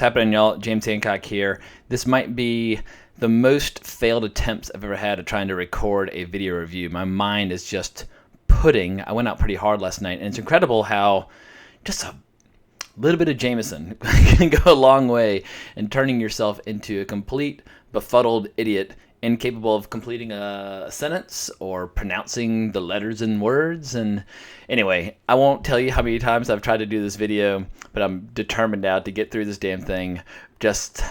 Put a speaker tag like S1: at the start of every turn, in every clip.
S1: happening, y'all? James Hancock here. This might be the most failed attempts I've ever had at trying to record a video review. My mind is just pudding. I went out pretty hard last night, and it's incredible how just a little bit of Jameson can go a long way in turning yourself into a complete befuddled idiot, incapable of completing a sentence or pronouncing the letters and words. And anyway, I won't tell you how many times I've tried to do this video, but I'm determined now to get through this damn thing just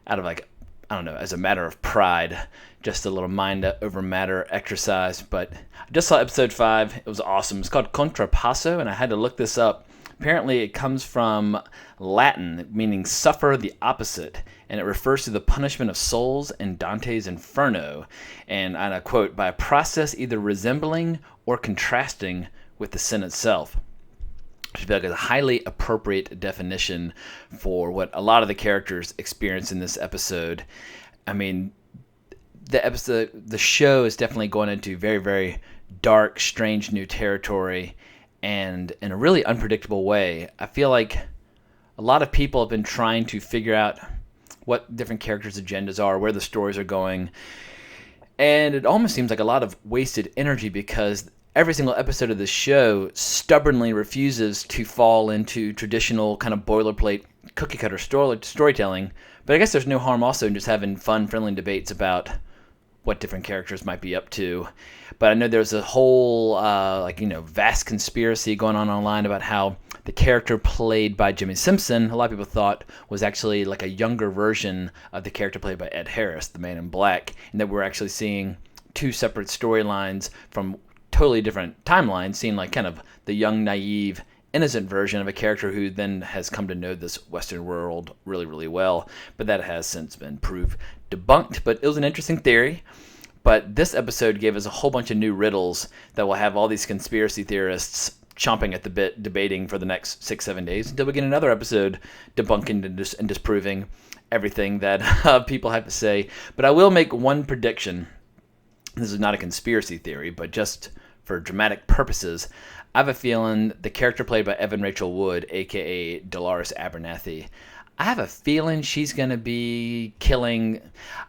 S1: out of as a matter of pride, just a little mind over matter exercise. But I just saw episode 5. It was awesome. It's called Contrapasso, and I had to look this up. Apparently it comes from Latin, meaning suffer the opposite, and it refers to the punishment of souls in Dante's Inferno. And I quote, by a process either resembling or contrasting with the sin itself. I feel like it's a highly appropriate definition for what a lot of the characters experience in this episode. I mean, the show is definitely going into very, very dark, strange new territory, and in a really unpredictable way. I feel like a lot of people have been trying to figure out what different characters' agendas are, where the stories are going, and it almost seems like a lot of wasted energy because every single episode of the show stubbornly refuses to fall into traditional kind of boilerplate cookie-cutter storytelling. But I guess there's no harm also in just having fun, friendly debates about what different characters might be up to. But I know there's a whole vast conspiracy going on online about how the character played by Jimmy Simpson, a lot of people thought was actually like a younger version of the character played by Ed Harris, the Man in Black, and that we're actually seeing two separate storylines from totally different timelines, seeing like kind of the young, naive, innocent version of a character who then has come to know this Western world really, really well. But that has since been proved debunked. But it was an interesting theory. But this episode gave us a whole bunch of new riddles that will have all these conspiracy theorists chomping at the bit, debating for the next 6-7 days until we get another episode debunking and disproving everything that people have to say. But I will make one prediction. This is not a conspiracy theory, but just for dramatic purposes. I have a feeling the character played by Evan Rachel Wood, a.k.a. Dolores Abernathy, I have a feeling she's going to be killing.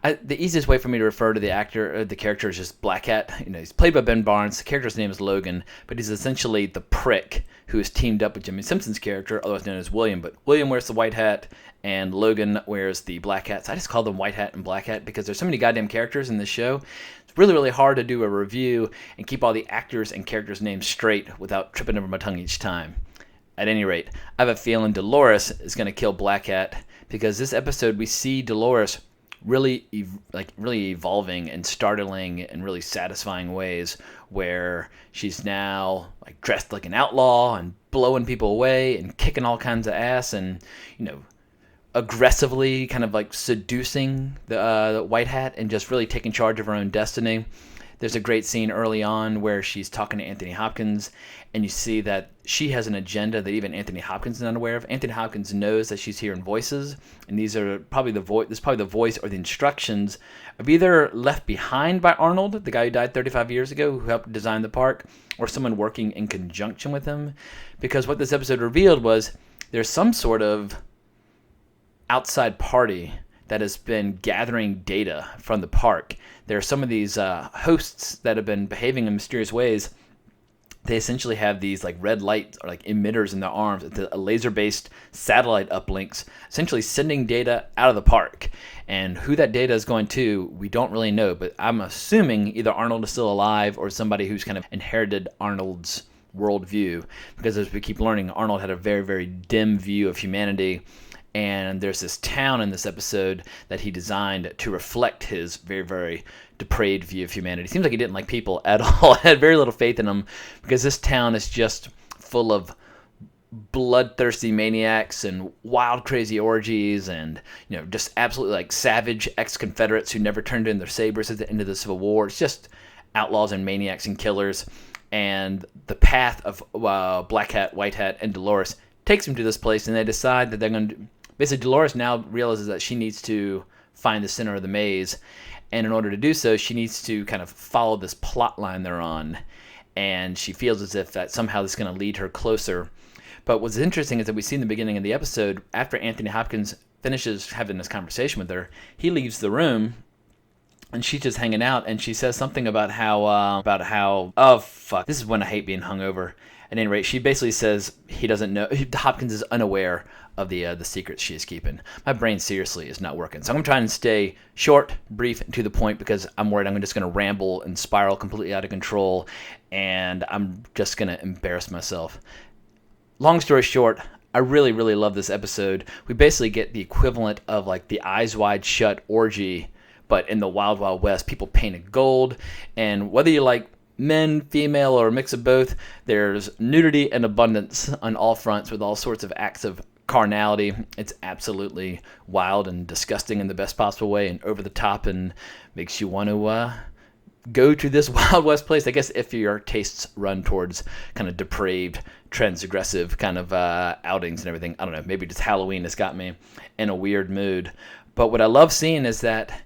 S1: The easiest way for me to refer to the character is just Black Hat. He's played by Ben Barnes. The character's name is Logan, but he's essentially the prick who is teamed up with Jimmy Simpson's character, otherwise known as William. But William wears the white hat, and Logan wears the black hat. So I just call them White Hat and Black Hat because there's so many goddamn characters in this show. It's really, really hard to do a review and keep all the actors and characters' names straight without tripping over my tongue each time. At any rate, I have a feeling Dolores is going to kill Black Hat because this episode we see Dolores really evolving and startling and really satisfying ways where she's now like dressed like an outlaw and blowing people away and kicking all kinds of ass and aggressively kind of like seducing the White Hat and just really taking charge of her own destiny. There's a great scene early on where she's talking to Anthony Hopkins, and you see that she has an agenda that even Anthony Hopkins is not aware of. Anthony Hopkins knows that she's hearing voices, and these are probably the voice or the instructions of either left behind by Arnold, the guy who died 35 years ago, who helped design the park, or someone working in conjunction with him. Because what this episode revealed was there's some sort of outside party that has been gathering data from the park. There are some of these hosts that have been behaving in mysterious ways. They essentially have these like red lights or like emitters in their arms, laser-based satellite uplinks, essentially sending data out of the park. And who that data is going to, we don't really know. But I'm assuming either Arnold is still alive or somebody who's kind of inherited Arnold's worldview. Because as we keep learning, Arnold had a very, very dim view of humanity. And there's this town in this episode that he designed to reflect his very, very depraved view of humanity. Seems like he didn't like people at all. Had very little faith in them because this town is just full of bloodthirsty maniacs and wild, crazy orgies and, just absolutely like savage ex-Confederates who never turned in their sabers at the end of the Civil War. It's just outlaws and maniacs and killers. And the path of Black Hat, White Hat, and Dolores takes them to this place, and they decide that they're going to... Basically, Dolores now realizes that she needs to find the center of the maze, and in order to do so, she needs to kind of follow this plot line they're on, and she feels as if that somehow this is going to lead her closer. But what's interesting is that we see in the beginning of the episode, after Anthony Hopkins finishes having this conversation with her, he leaves the room, and she's just hanging out, and she says something about how oh fuck, this is when I hate being hungover. At any rate, she basically says he doesn't know. Hopkins is unaware of the secrets she is keeping. My brain seriously is not working, so I'm trying to stay short, brief, and to the point because I'm worried I'm just going to ramble and spiral completely out of control, and I'm just going to embarrass myself. Long story short, I really, really love this episode. We basically get the equivalent of like the Eyes Wide Shut orgy, but in the Wild Wild West, people painted gold, and whether you like men, female, or a mix of both, there's nudity and abundance on all fronts with all sorts of acts of carnality. It's absolutely wild and disgusting in the best possible way, and over the top, and makes you want to go to this Wild West place, I guess, if your tastes run towards kind of depraved, transgressive kind of outings and everything. I don't know, maybe just Halloween has got me in a weird mood. But what I love seeing is that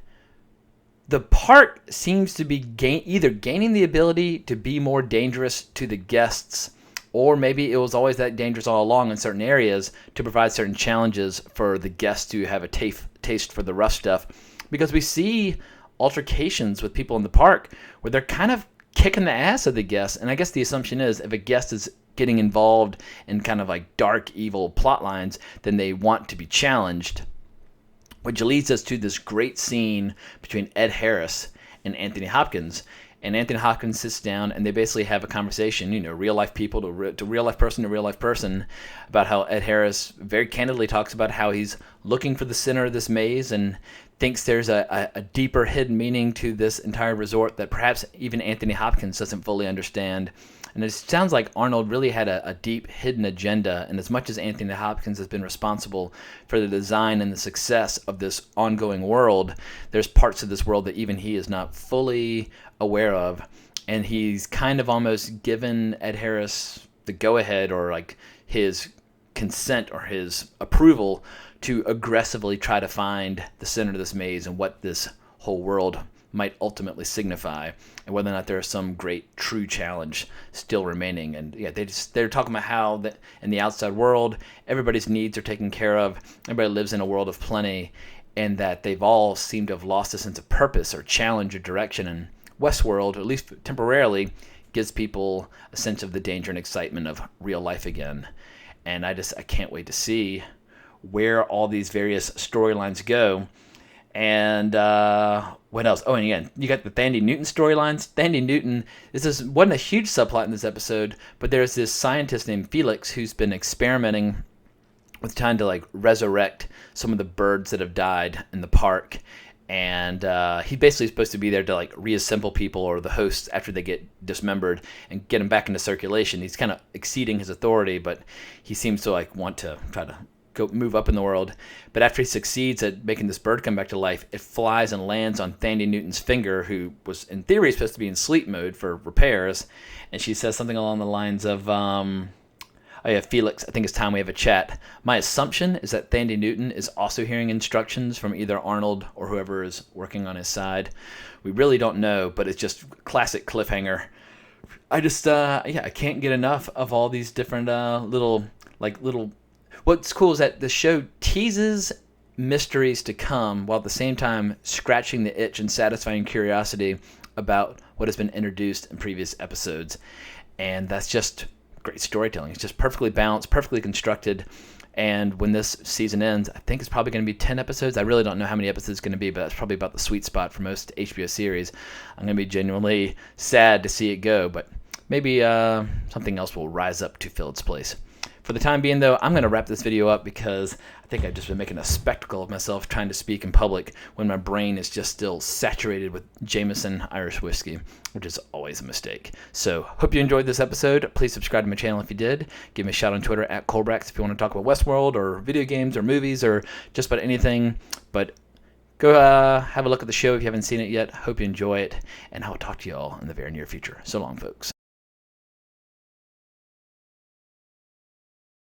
S1: the park seems to be either gaining the ability to be more dangerous to the guests, or maybe it was always that dangerous all along in certain areas to provide certain challenges for the guests to have a taste for the rough stuff. Because we see altercations with people in the park where they're kind of kicking the ass of the guests. And I guess the assumption is if a guest is getting involved in kind of like dark, evil plot lines, then they want to be challenged. Which leads us to this great scene between Ed Harris and Anthony Hopkins. And Anthony Hopkins sits down and they basically have a conversation, real life people to real life person, about how Ed Harris very candidly talks about how he's looking for the center of this maze and thinks there's a deeper hidden meaning to this entire resort that perhaps even Anthony Hopkins doesn't fully understand. And it sounds like Arnold really had a deep hidden agenda, and as much as Anthony Hopkins has been responsible for the design and the success of this ongoing world, there's parts of this world that even he is not fully aware of, and he's kind of almost given Ed Harris the go-ahead or like his consent or his approval to aggressively try to find the center of this maze and what this whole world might ultimately signify, and whether or not there's some great true challenge still remaining. And yeah, they're talking about how that in the outside world everybody's needs are taken care of, everybody lives in a world of plenty, and that they've all seemed to have lost a sense of purpose or challenge or direction. And Westworld, at least temporarily, gives people a sense of the danger and excitement of real life again. And I can't wait to see where all these various storylines go. And what else? Oh, and again, you got the Thandie Newton storylines. Thandie Newton, wasn't a huge subplot in this episode, but there's this scientist named Felix who's been experimenting with trying to like resurrect some of the birds that have died in the park. And he basically is supposed to be there to like reassemble people or the hosts after they get dismembered and get them back into circulation. He's kind of exceeding his authority, but he seems to like want to try to move up in the world. But after he succeeds at making this bird come back to life, it flies and lands on Thandie Newton's finger, who was in theory supposed to be in sleep mode for repairs. And she says something along the lines of, oh yeah, Felix, I think it's time we have a chat. My assumption is that Thandie Newton is also hearing instructions from either Arnold or whoever is working on his side. We really don't know, but it's just classic cliffhanger. I can't get enough of all these different little. What's cool is that the show teases mysteries to come while at the same time scratching the itch and satisfying curiosity about what has been introduced in previous episodes. And that's just great storytelling. It's just perfectly balanced, perfectly constructed. And when this season ends, I think it's probably going to be 10 episodes. I really don't know how many episodes it's going to be, but that's probably about the sweet spot for most HBO series. I'm going to be genuinely sad to see it go, but maybe something else will rise up to fill its place. For the time being, though, I'm going to wrap this video up because I think I've just been making a spectacle of myself trying to speak in public when my brain is just still saturated with Jameson Irish whiskey, which is always a mistake. So, hope you enjoyed this episode. Please subscribe to my channel if you did. Give me a shout on Twitter at Colbrax if you want to talk about Westworld or video games or movies or just about anything. But go have a look at the show if you haven't seen it yet. Hope you enjoy it, and I'll talk to you all in the very near future. So long, folks.